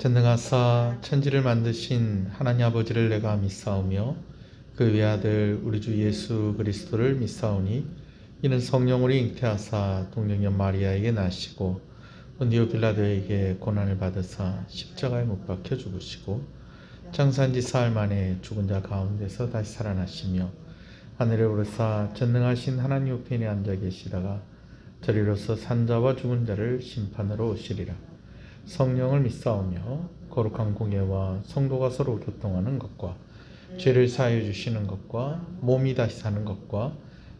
전능하사 천지를 만드신 하나님 아버지를 내가 믿사오며 그 외아들 우리 주 예수 그리스도를 믿사오니 이는 성령으로 잉태하사 동정녀 마리아에게 나시고 본디오 빌라도에게 고난을 받으사 십자가에 못 박혀 죽으시고 장사한 지 사흘 만에 죽은 자 가운데서 다시 살아나시며 하늘에 오르사 전능하신 하나님 우편에 앉아 계시다가 저리로서 산자와 죽은 자를 심판으로 오시리라. 성령을 믿사오며 거룩한 공예와 성도가 서로 교통하는 것과 죄를 사하여 주시는 것과 몸이 다시 사는 것과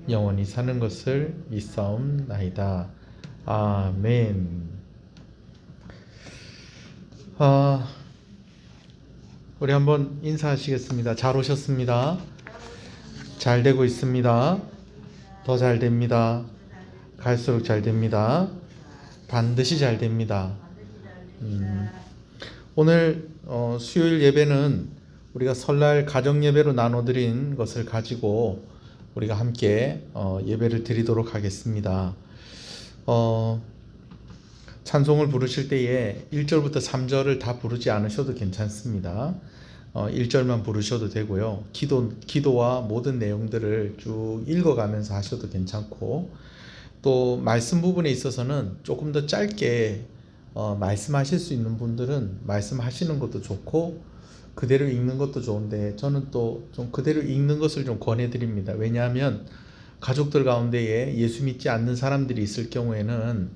영원히 사는 것을 믿사옵나이다. 아멘. 우리 한번 인사하시겠습니다. 잘 오셨습니다. 잘 되고 있습니다. 더 잘 됩니다. 갈수록 잘 됩니다. 반드시 잘 됩니다. 오늘 수요일 예배는 우리가 설날 가정 예배로 나눠드린 것을 가지고 우리가 함께 예배를 드리도록 하겠습니다. 찬송을 부르실 때에 1절부터 3절을 다 부르지 않으셔도 괜찮습니다. 1절만 부르셔도 되고요. 기도와 모든 내용들을 쭉 읽어가면서 하셔도 괜찮고, 또 말씀 부분에 있어서는 조금 더 짧게 말씀하실 수 있는 분들은 말씀하시는 것도 좋고 그대로 읽는 것도 좋은데, 저는 또 좀 그대로 읽는 것을 좀 권해드립니다. 왜냐하면 가족들 가운데에 예수 믿지 않는 사람들이 있을 경우에는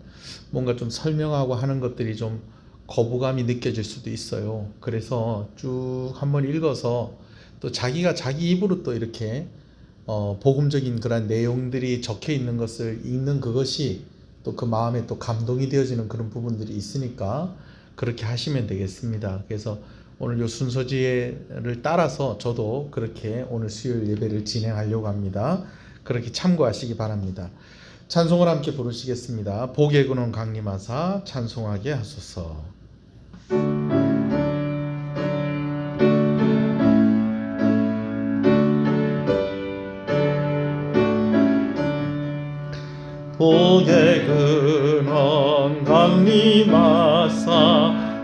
뭔가 좀 설명하고 하는 것들이 좀 거부감이 느껴질 수도 있어요. 그래서 쭉 한번 읽어서 또 자기가 자기 입으로 또 이렇게 복음적인 그런 내용들이 적혀 있는 것을 읽는 그것이 또 그 마음에 또 감동이 되어지는 그런 부분들이 있으니까 그렇게 하시면 되겠습니다. 그래서 오늘 요 순서지를 따라서 저도 그렇게 오늘 수요일 예배를 진행하려고 합니다. 그렇게 참고하시기 바랍니다. 찬송을 함께 부르시겠습니다. 복의 근원 강림하사 찬송하게 하소서. 복의 근원 강림하사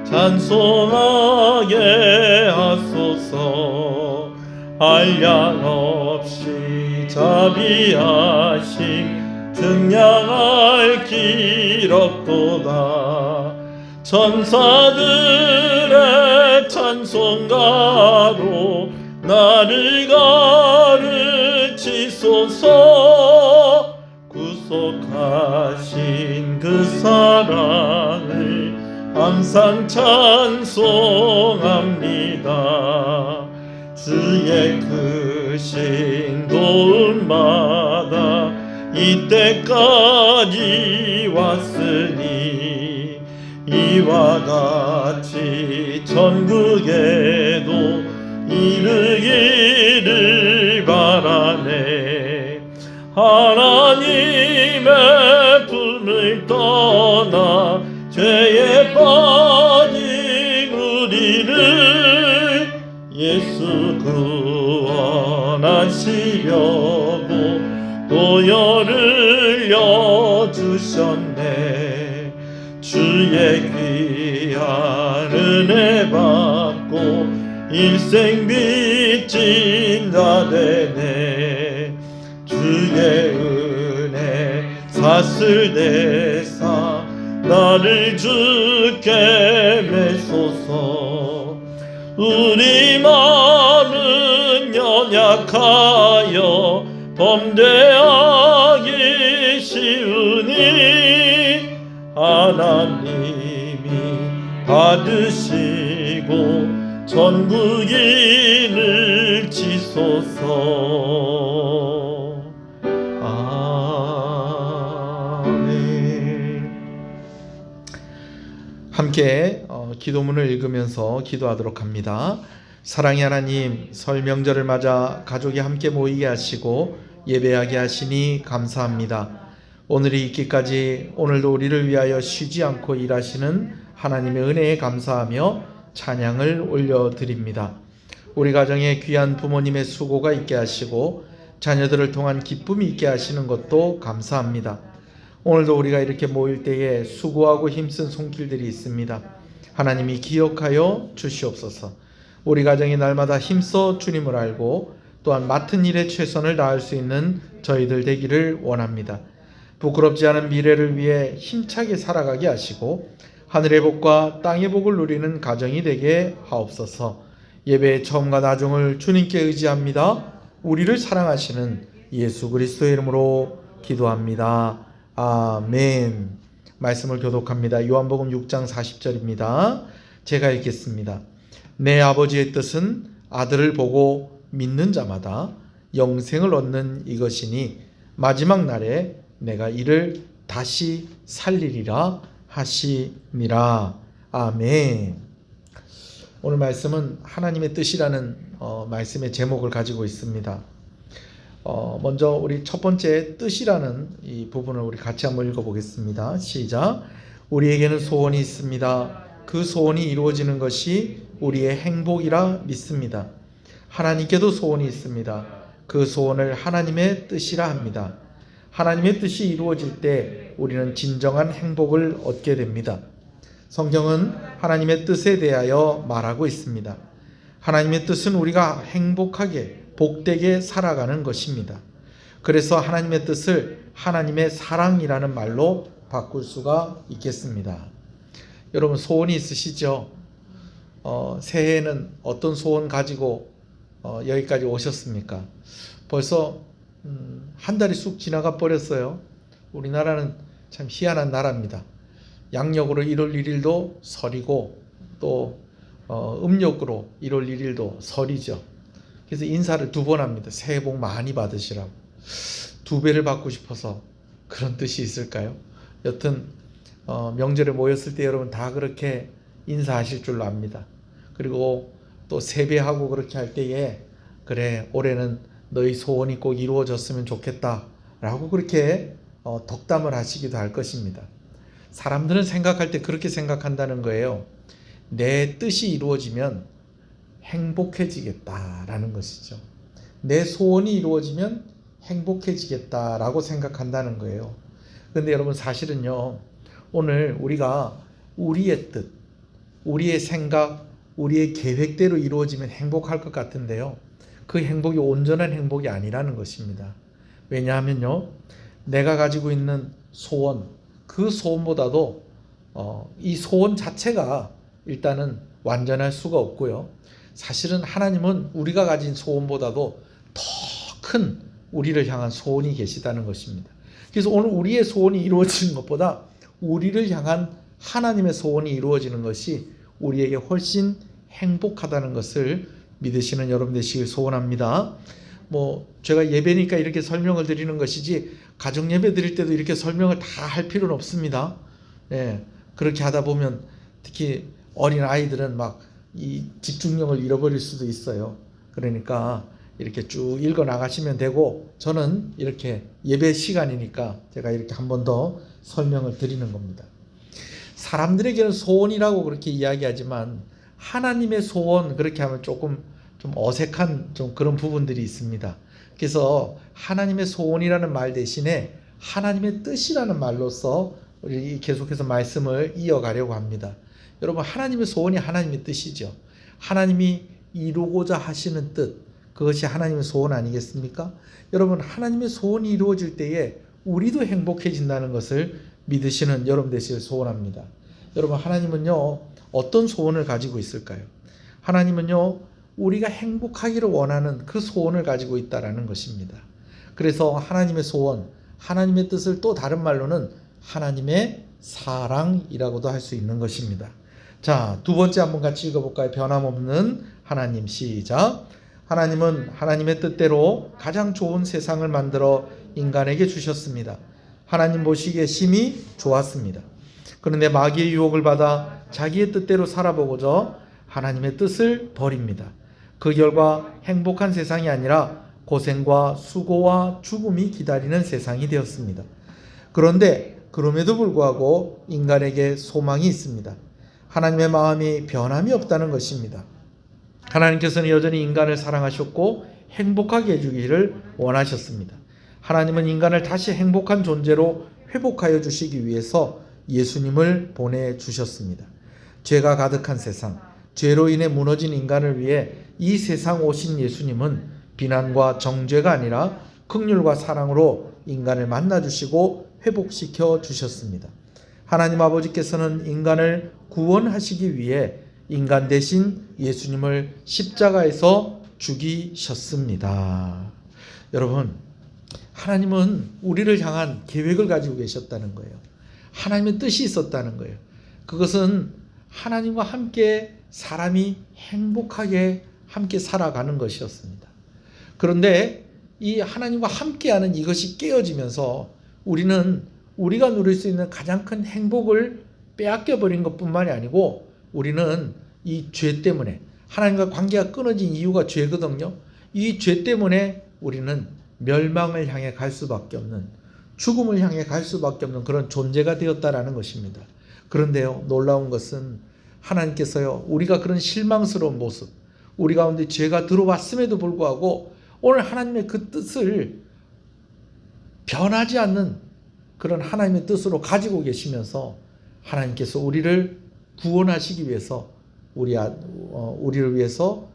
찬송하게 하소서. 한량 없이 자비하심 증량할 길 없도다. 천사들의 찬송가로 나를 가르치소서. 구속하신 그 사랑을 항상 찬송합니다. 주의 크신 도움마다 이때까지 왔으니 이와 같이 천국에도 이르기를 바라네. 하나님의 품을 떠나 죄에 빠진 우리를 예수 구원하시려고 도열을 여주셨네. 주의 귀한 은혜 받고 일생 빚진 자 되네. 주의 은혜 사슬 대사 나를 주께 매소서. 우리 마음은 연약하여 범죄하기 쉬우니 하나님이 받으시고 전국인을 치소서. 함께 기도문을 읽으면서 기도하도록 합니다. 사랑의 하나님, 설 명절을 맞아 가족이 함께 모이게 하시고 예배하게 하시니 감사합니다. 오늘이 있기까지 오늘도 우리를 위하여 쉬지 않고 일하시는 하나님의 은혜에 감사하며 찬양을 올려드립니다. 우리 가정에 귀한 부모님의 수고가 있게 하시고 자녀들을 통한 기쁨이 있게 하시는 것도 감사합니다. 오늘도 우리가 이렇게 모일 때에 수고하고 힘쓴 손길들이 있습니다. 하나님이 기억하여 주시옵소서. 우리 가정이 날마다 힘써 주님을 알고 또한 맡은 일에 최선을 다할 수 있는 저희들 되기를 원합니다. 부끄럽지 않은 미래를 위해 힘차게 살아가게 하시고 하늘의 복과 땅의 복을 누리는 가정이 되게 하옵소서. 예배의 처음과 나중을 주님께 의지합니다. 우리를 사랑하시는 예수 그리스도의 이름으로 기도합니다. 아멘. 말씀을 교독합니다. 요한복음 6장 40절입니다. 제가 읽겠습니다. 내 아버지의 뜻은 아들을 보고 믿는 자마다 영생을 얻는 이것이니 마지막 날에 내가 이를 다시 살리리라 하시니라. 아멘. 오늘 말씀은 하나님의 뜻이라는 말씀의 제목을 가지고 있습니다. 먼저 우리 첫 번째 뜻이라는 이 부분을 우리 같이 한번 읽어보겠습니다. 시작. 우리에게는 소원이 있습니다. 그 소원이 이루어지는 것이 우리의 행복이라 믿습니다. 하나님께도 소원이 있습니다. 그 소원을 하나님의 뜻이라 합니다. 하나님의 뜻이 이루어질 때 우리는 진정한 행복을 얻게 됩니다. 성경은 하나님의 뜻에 대하여 말하고 있습니다. 하나님의 뜻은 우리가 행복하게 복되게 살아가는 것입니다. 그래서 하나님의 뜻을 하나님의 사랑이라는 말로 바꿀 수가 있겠습니다. 여러분 소원이 있으시죠? 새해에는 어떤 소원 가지고 여기까지 오셨습니까? 벌써 한 달이 쑥 지나가 버렸어요. 우리나라는 참 희한한 나라입니다. 양력으로 1월 1일도 설이고 또 음력으로 1월 1일도 설이죠. 그래서 인사를 2번 합니다. 새해 복 많이 받으시라고. 2배를 받고 싶어서 그런 뜻이 있을까요? 여튼 명절에 모였을 때 여러분 다 그렇게 인사하실 줄로 압니다. 그리고 또 세배하고 그렇게 할 때에 그래 올해는 너희 소원이 꼭 이루어졌으면 좋겠다 라고 그렇게 덕담을 하시기도 할 것입니다. 사람들은 생각할 때 그렇게 생각한다는 거예요. 내 뜻이 이루어지면 행복해지겠다라는 것이죠. 내 소원이 이루어지면 행복해지겠다라고 생각한다는 거예요. 그런데 여러분 사실은요, 오늘 우리가 우리의 뜻, 우리의 생각, 우리의 계획대로 이루어지면 행복할 것 같은데요, 그 행복이 온전한 행복이 아니라는 것입니다. 왜냐하면요, 내가 가지고 있는 소원, 그 소원보다도 이 소원 자체가 일단은 완전할 수가 없고요. 사실은 하나님은 우리가 가진 소원보다도 더 큰 우리를 향한 소원이 계시다는 것입니다. 그래서 오늘 우리의 소원이 이루어지는 것보다 우리를 향한 하나님의 소원이 이루어지는 것이 우리에게 훨씬 행복하다는 것을 믿으시는 여러분 되시길 소원합니다. 제가 예배니까 이렇게 설명을 드리는 것이지 가정 예배 드릴 때도 이렇게 설명을 다 할 필요는 없습니다. 네, 그렇게 하다 보면 특히 어린 아이들은 막 이 집중력을 잃어버릴 수도 있어요. 그러니까 이렇게 쭉 읽어 나가시면 되고, 저는 이렇게 예배 시간이니까 제가 이렇게 한 번 더 설명을 드리는 겁니다. 사람들에게는 소원이라고 그렇게 이야기하지만 하나님의 소원 그렇게 하면 조금 좀 어색한 좀 그런 부분들이 있습니다. 그래서 하나님의 소원이라는 말 대신에 하나님의 뜻이라는 말로써 우리 계속해서 말씀을 이어가려고 합니다. 여러분 하나님의 소원이 하나님의 뜻이죠. 하나님이 이루고자 하시는 뜻, 그것이 하나님의 소원 아니겠습니까? 여러분 하나님의 소원이 이루어질 때에 우리도 행복해진다는 것을 믿으시는 여러분 되시길 소원합니다. 여러분 하나님은요 어떤 소원을 가지고 있을까요? 하나님은요 우리가 행복하기를 원하는 그 소원을 가지고 있다라는 것입니다. 그래서 하나님의 소원, 하나님의 뜻을 또 다른 말로는 하나님의 사랑이라고도 할 수 있는 것입니다. 자, 두 번째 한번 같이 읽어볼까요? 변함없는 하나님. 시작. 하나님은 하나님의 뜻대로 가장 좋은 세상을 만들어 인간에게 주셨습니다. 하나님 보시기에 심히 좋았습니다. 그런데 마귀의 유혹을 받아 자기의 뜻대로 살아보고자 하나님의 뜻을 버립니다. 그 결과 행복한 세상이 아니라 고생과 수고와 죽음이 기다리는 세상이 되었습니다. 그런데 그럼에도 불구하고 인간에게 소망이 있습니다. 하나님의 마음이 변함이 없다는 것입니다. 하나님께서는 여전히 인간을 사랑하셨고 행복하게 해주기를 원하셨습니다. 하나님은 인간을 다시 행복한 존재로 회복하여 주시기 위해서 예수님을 보내주셨습니다. 죄가 가득한 세상, 죄로 인해 무너진 인간을 위해 이 세상 오신 예수님은 비난과 정죄가 아니라 긍휼과 사랑으로 인간을 만나주시고 회복시켜 주셨습니다. 하나님 아버지께서는 인간을 구원하시기 위해 인간 대신 예수님을 십자가에서 죽이셨습니다. 여러분, 하나님은 우리를 향한 계획을 가지고 계셨다는 거예요. 하나님의 뜻이 있었다는 거예요. 그것은 하나님과 함께 사람이 행복하게 함께 살아가는 것이었습니다. 그런데 이 하나님과 함께하는 이것이 깨어지면서 우리는 우리가 누릴 수 있는 가장 큰 행복을 빼앗겨 버린 것뿐만이 아니고 우리는 이 죄 때문에 하나님과 관계가 끊어진 이유가 죄거든요. 이 죄 때문에 우리는 멸망을 향해 갈 수밖에 없는, 죽음을 향해 갈 수밖에 없는 그런 존재가 되었다라는 것입니다. 그런데요, 놀라운 것은 하나님께서요, 우리가 그런 실망스러운 모습, 우리 가운데 죄가 들어왔음에도 불구하고 오늘 하나님의 그 뜻을 변하지 않는 그런 하나님의 뜻으로 가지고 계시면서 하나님께서 우리를 구원하시기 위해서 우리를 위해서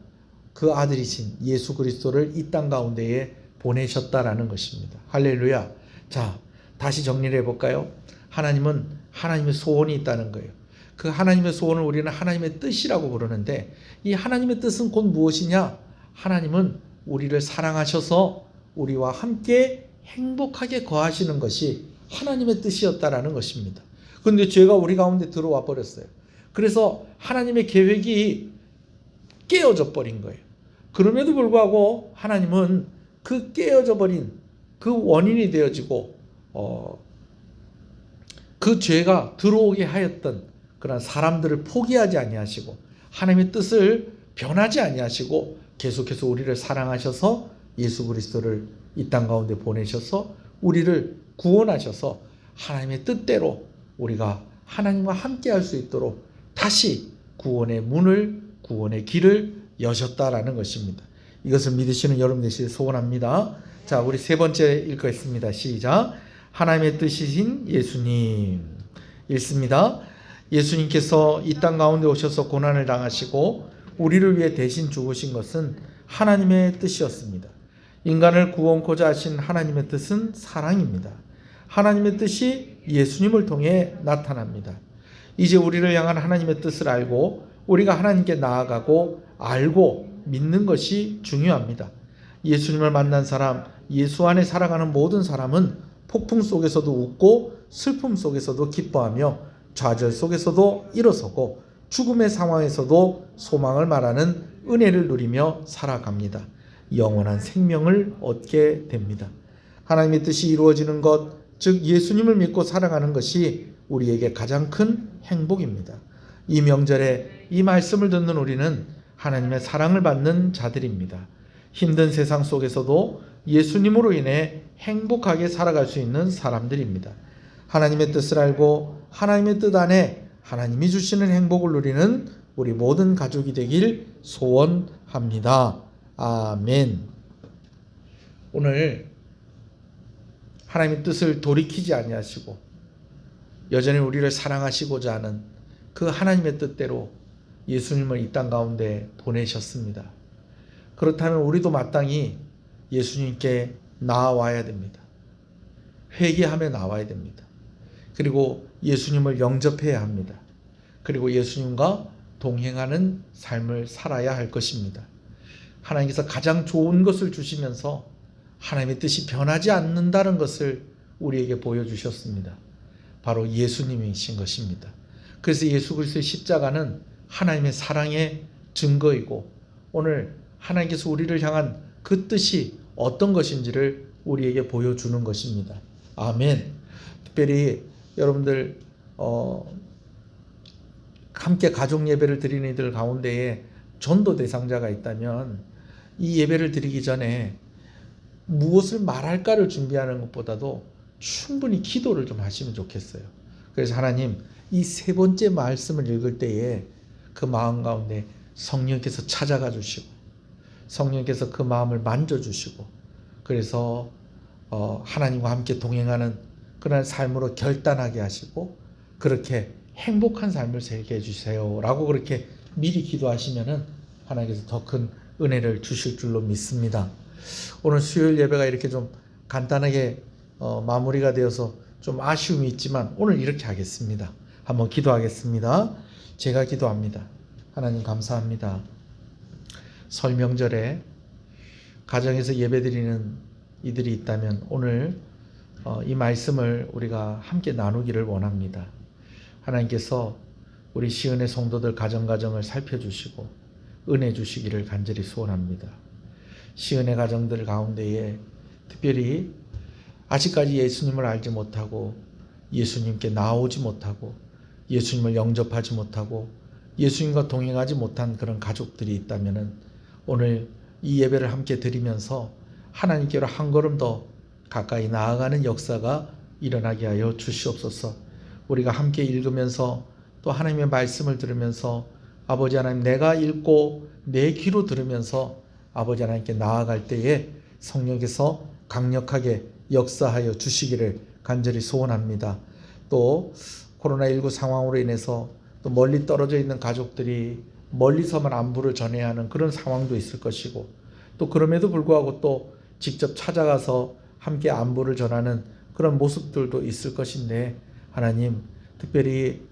그 아들이신 예수 그리스도를 이 땅 가운데에 보내셨다라는 것입니다. 할렐루야. 자, 다시 정리를 해볼까요? 하나님은 하나님의 소원이 있다는 거예요. 그 하나님의 소원을 우리는 하나님의 뜻이라고 부르는데 이 하나님의 뜻은 곧 무엇이냐? 하나님은 우리를 사랑하셔서 우리와 함께 행복하게 거하시는 것이 하나님의 뜻이었다라는 것입니다. 그런데 죄가 우리 가운데 들어와 버렸어요. 그래서 하나님의 계획이 깨어져 버린 거예요. 그럼에도 불구하고 하나님은 그 깨어져 버린 그 원인이 되어지고 그 죄가 들어오게 하였던 그런 사람들을 포기하지 아니하시고 하나님의 뜻을 변하지 아니하시고 계속해서 우리를 사랑하셔서 예수 그리스도를 이 땅 가운데 보내셔서 우리를 구원하셔서 하나님의 뜻대로 우리가 하나님과 함께 할 수 있도록 다시 구원의 문을, 구원의 길을 여셨다라는 것입니다. 이것을 믿으시는 여러분 되시길 소원합니다. 자, 우리 세 번째 읽겠습니다. 시작. 하나님의 뜻이신 예수님. 읽습니다. 예수님께서 이 땅 가운데 오셔서 고난을 당하시고 우리를 위해 대신 죽으신 것은 하나님의 뜻이었습니다. 인간을 구원코자 하신 하나님의 뜻은 사랑입니다. 하나님의 뜻이 예수님을 통해 나타납니다. 이제 우리를 향한 하나님의 뜻을 알고 우리가 하나님께 나아가고 알고 믿는 것이 중요합니다. 예수님을 만난 사람, 예수 안에 살아가는 모든 사람은 폭풍 속에서도 웃고 슬픔 속에서도 기뻐하며 좌절 속에서도 일어서고 죽음의 상황에서도 소망을 말하는 은혜를 누리며 살아갑니다. 영원한 생명을 얻게 됩니다. 하나님의 뜻이 이루어지는 것, 즉 예수님을 믿고 살아가는 것이 우리에게 가장 큰 행복입니다. 이 명절에 이 말씀을 듣는 우리는 하나님의 사랑을 받는 자들입니다. 힘든 세상 속에서도 예수님으로 인해 행복하게 살아갈 수 있는 사람들입니다. 하나님의 뜻을 알고 하나님의 뜻 안에 하나님이 주시는 행복을 누리는 우리 모든 가족이 되길 소원합니다. 아멘. 오늘 하나님의 뜻을 돌이키지 아니하시고 여전히 우리를 사랑하시고자 하는 그 하나님의 뜻대로 예수님을 이 땅 가운데 보내셨습니다. 그렇다면 우리도 마땅히 예수님께 나아와야 됩니다. 회개하며 나와야 됩니다. 그리고 예수님을 영접해야 합니다. 그리고 예수님과 동행하는 삶을 살아야 할 것입니다. 하나님께서 가장 좋은 것을 주시면서 하나님의 뜻이 변하지 않는다는 것을 우리에게 보여주셨습니다. 바로 예수님이신 것입니다. 그래서 예수 그리스도의 십자가는 하나님의 사랑의 증거이고 오늘 하나님께서 우리를 향한 그 뜻이 어떤 것인지를 우리에게 보여주는 것입니다. 아멘. 특별히 여러분들 함께 가족 예배를 드리는 이들 가운데에 전도 대상자가 있다면 이 예배를 드리기 전에 무엇을 말할까를 준비하는 것보다도 충분히 기도를 좀 하시면 좋겠어요. 그래서 하나님, 이 세 번째 말씀을 읽을 때에 그 마음 가운데 성령께서 찾아가 주시고 성령께서 그 마음을 만져주시고 그래서 하나님과 함께 동행하는 그런 삶으로 결단하게 하시고 그렇게 행복한 삶을 살게 해주세요 라고 그렇게 미리 기도하시면은 하나님께서 더 큰 은혜를 주실 줄로 믿습니다. 오늘 수요일 예배가 이렇게 좀 간단하게 마무리가 되어서 좀 아쉬움이 있지만 오늘 이렇게 하겠습니다. 한번 기도하겠습니다. 제가 기도합니다. 하나님 감사합니다. 설 명절에 가정에서 예배드리는 이들이 있다면 오늘 이 말씀을 우리가 함께 나누기를 원합니다. 하나님께서 우리 시은의 성도들 가정을 살펴주시고 은혜 주시기를 간절히 소원합니다. 시은의 가정들 가운데에 특별히 아직까지 예수님을 알지 못하고 예수님께 나오지 못하고 예수님을 영접하지 못하고 예수님과 동행하지 못한 그런 가족들이 있다면 오늘 이 예배를 함께 드리면서 하나님께로 한 걸음 더 가까이 나아가는 역사가 일어나게 하여 주시옵소서. 우리가 함께 읽으면서 또 하나님의 말씀을 들으면서 아버지 하나님, 내가 읽고 내 귀로 들으면서 아버지 하나님께 나아갈 때에 성령께서 강력하게 역사하여 주시기를 간절히 소원합니다. 또 코로나19 상황으로 인해서 또 멀리 떨어져 있는 가족들이 멀리서만 안부를 전해야 하는 그런 상황도 있을 것이고, 또 그럼에도 불구하고 또 직접 찾아가서 함께 안부를 전하는 그런 모습들도 있을 것인데, 하나님 특별히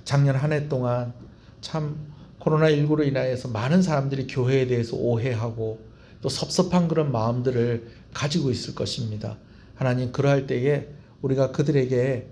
작년 한 해 동안 참 코로나19로 인하여서 많은 사람들이 교회에 대해서 오해하고 또 섭섭한 그런 마음들을 가지고 있을 것입니다. 하나님, 그러할 때에 우리가 그들에게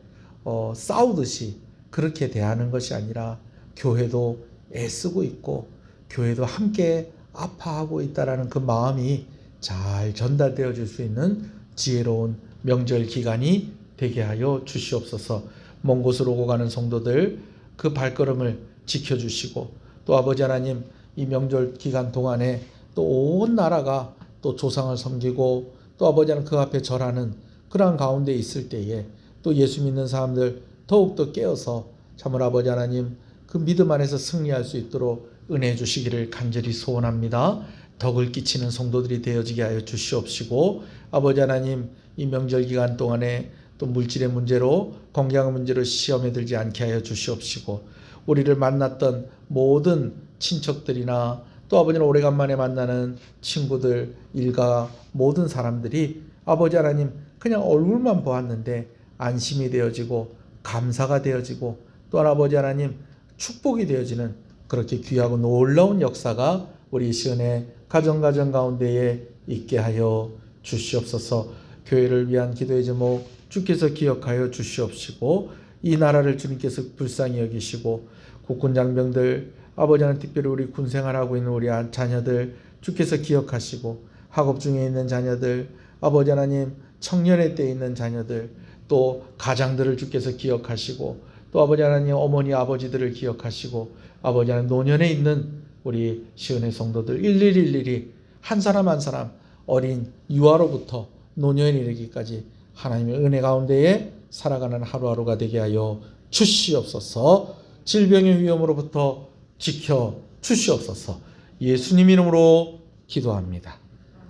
싸우듯이 그렇게 대하는 것이 아니라 교회도 애쓰고 있고 교회도 함께 아파하고 있다라는 그 마음이 잘 전달되어 줄 수 있는 지혜로운 명절 기간이 되게 하여 주시옵소서. 먼 곳으로 오고 가는 성도들 그 발걸음을 지켜주시고, 또 아버지 하나님, 이 명절 기간 동안에 또 온 나라가 또 조상을 섬기고 또 아버지 하나님 그 앞에 절하는 그러한 가운데 있을 때에 또 예수 믿는 사람들 더욱더 깨어서 참으로 아버지 하나님 그 믿음 안에서 승리할 수 있도록 은혜해 주시기를 간절히 소원합니다. 덕을 끼치는 성도들이 되어지게 하여 주시옵시고, 아버지 하나님 이 명절 기간 동안에 또 물질의 문제로 건강의 문제로 시험에 들지 않게 하여 주시옵시고, 우리를 만났던 모든 친척들이나 또 아버지는 오래간만에 만나는 친구들, 일가 모든 사람들이 아버지 하나님 그냥 얼굴만 보았는데 안심이 되어지고 감사가 되어지고 또한 아버지 하나님 축복이 되어지는 그렇게 귀하고 놀라운 역사가 우리 시은의 가정 가운데에 있게 하여 주시옵소서. 교회를 위한 기도의 제목 주께서 기억하여 주시옵시고, 이 나라를 주님께서 불쌍히 여기시고 국군 장병들 아버지 하나님, 특별히 우리 군생활하고 있는 우리 자녀들 주께서 기억하시고, 학업 중에 있는 자녀들 아버지 하나님, 청년의 때에 있는 자녀들 또 가장들을 주께서 기억하시고, 또 아버지 하나님 어머니 아버지들을 기억하시고, 아버지 하나님 노년에 있는 우리 시은의 성도들 일일이 한 사람 한 사람 어린 유아로부터 노년에 이르기까지 하나님의 은혜 가운데에 살아가는 하루하루가 되게 하여 주시옵소서. 질병의 위험으로부터 지켜 주시옵소서. 예수님 이름으로 기도합니다.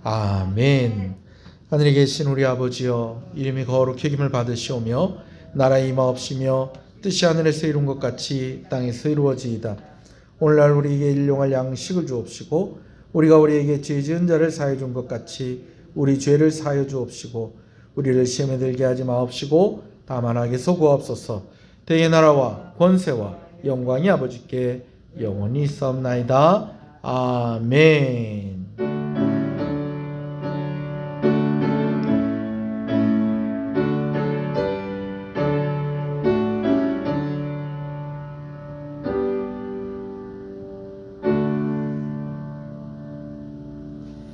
아멘. 하늘에 계신 우리 아버지여, 이름이 거룩히 여김을 받으시오며 나라의 임하옵시며 뜻이 하늘에서 이룬 것 같이 땅에서 이루어지이다. 오늘날 우리에게 일용할 양식을 주옵시고, 우리가 우리에게 죄 지은 자를 사하여 준 것 같이 우리 죄를 사하여 주옵시고, 우리를 시험에 들게 하지 마옵시고 다만 악에서 구하옵소서. 대의 나라와 권세와 영광이 아버지께 영원히 있사옵나이다. 아멘.